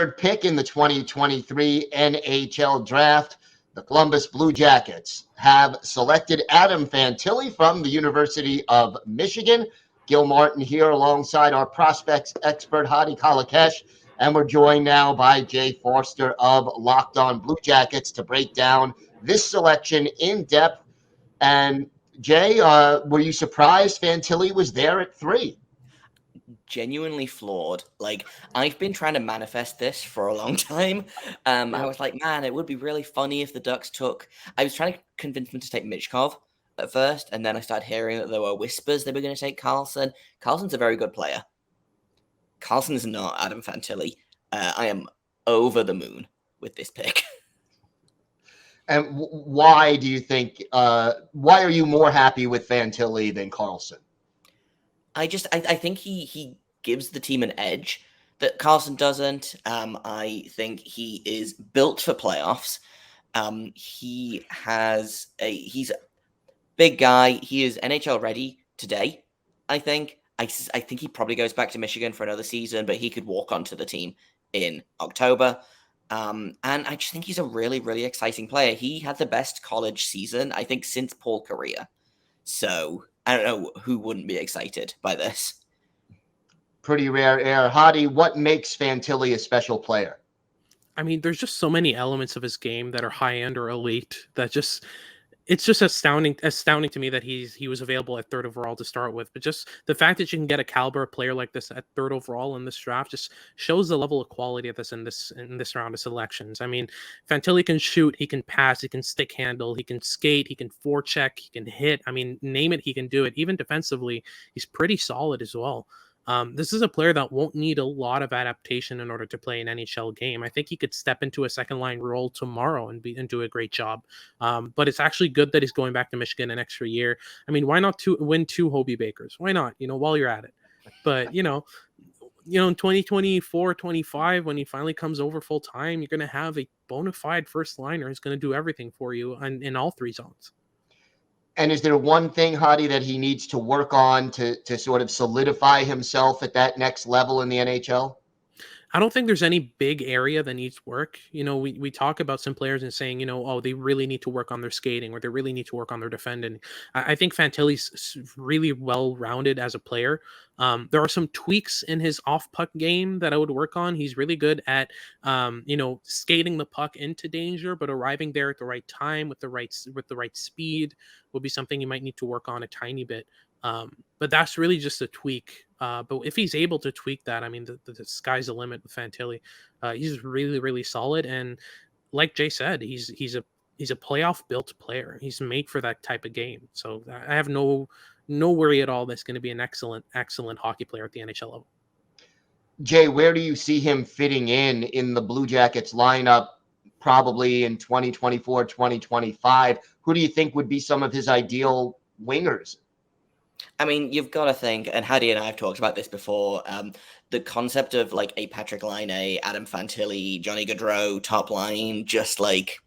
third pick in the 2023 NHL Draft, the Columbus Blue Jackets have selected Adam Fantilli from the University of Michigan. Gil Martin here alongside our prospects expert, Hadi Kalakeche, and we're joined now by Jay Forster of Locked On Blue Jackets to break down this selection in depth. And Jay, were you surprised Fantilli was there at 3? Genuinely flawed. Like, I've been trying to manifest this for a long time. I was like, man, it would be really funny if the Ducks took. I was trying to convince them to take Michkov at first, and then I started hearing that there were whispers they were going to take Carlson. Carlson's a very good player. Carlson is not Adam Fantilli. I am over the moon with this pick. And why do you think? Why are you more happy with Fantilli than Carlson? I think he gives the team an edge that Carlson doesn't. I think he is built for playoffs. He's a big guy. He is NHL ready today, I think. I think he probably goes back to Michigan for another season, but he could walk onto the team in October. And I just think he's a really, really exciting player. He had the best college season, I think, since Paul Kariya. So I don't know who wouldn't be excited by this. Pretty rare air. Hadi, what makes Fantilli a special player? I mean, there's just so many elements of his game that are high-end or elite that it's just astounding to me that he was available at 3rd overall to start with. But just the fact that you can get a caliber player like this at 3rd overall in this draft just shows the level of quality of this in this round of selections. I mean, Fantilli can shoot, he can pass, he can stick handle, he can skate, he can forecheck, he can hit. I mean, name it, he can do it. Even defensively, he's pretty solid as well. This is a player that won't need a lot of adaptation in order to play an NHL game. I think he could step into a second line role tomorrow and do a great job. But it's actually good that he's going back to Michigan an extra year. I mean, why not win 2 Hobie Bakers? Why not? While you're at it. But in 2024, 25, when he finally comes over full time, you're going to have a bona fide first liner who's going to do everything for you in all 3 zones. And is there one thing, Hadi, that he needs to work on to sort of solidify himself at that next level in the NHL? I don't think there's any big area that needs work. We talk about some players and saying, they really need to work on their skating or they really need to work on their defending. I think Fantilli's really well-rounded as a player. There are some tweaks in his off-puck game that I would work on. He's really good at, skating the puck into danger, but arriving there at the right time with the right speed will be something you might need to work on a tiny bit. But that's really just a tweak. But if he's able to tweak that, I mean, the sky's the limit with Fantilli. He's really, really solid. And like Jay said, he's a playoff built player. He's made for that type of game. So I have no worry at all that's going to be an excellent hockey player at the NHL level. Jay, where do you see him fitting in the Blue Jackets lineup probably in 2024, 2025? Who do you think would be some of his ideal wingers? I mean, you've got to think, and Hadi and I have talked about this before, the concept of like a Patrick Laine, Adam Fantilli, Johnny Gaudreau, top line, just like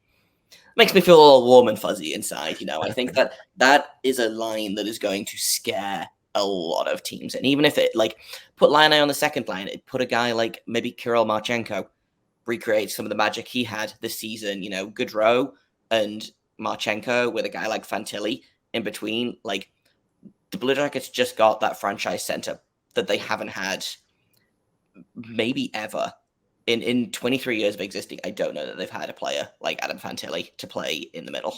makes me feel all warm and fuzzy inside. I think that is a line that is going to scare a lot of teams. And even if it like put Laine on the second line, it put a guy like maybe Kirill Marchenko, recreate some of the magic he had this season, Gaudreau and Marchenko with a guy like Fantilli in between, like, the Blue Jackets just got that franchise center that they haven't had maybe ever. In 23 years of existing, I don't know that they've had a player like Adam Fantilli to play in the middle.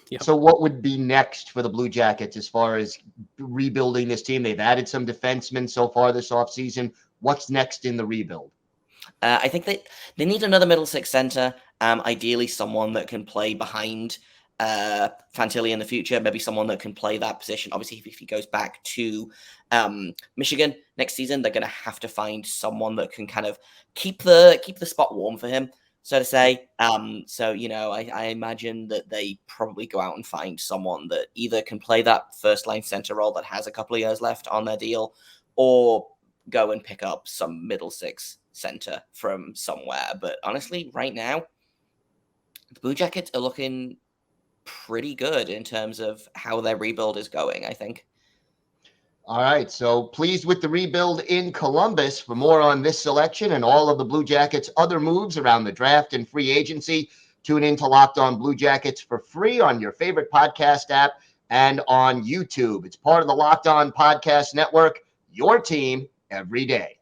Yep. So what would be next for the Blue Jackets as far as rebuilding this team? They've added some defensemen so far this offseason. What's next in the rebuild? I think they need another middle six center, ideally someone that can play behind Fantilli in the future, maybe someone that can play that position. Obviously, if he goes back to Michigan next season, they're going to have to find someone that can kind of keep the spot warm for him, so to say. I imagine that they probably go out and find someone that either can play that first line center role that has a couple of years left on their deal, or go and pick up some middle six center from somewhere. But honestly, right now, the Blue Jackets are looking pretty good in terms of how their rebuild is going, I think. All right, so pleased with the rebuild in Columbus. For more on this selection and all of the Blue Jackets' other moves around the draft and free agency, tune in to Locked On Blue Jackets for free on your favorite podcast app and on YouTube. It's part of the Locked On Podcast Network, your team every day.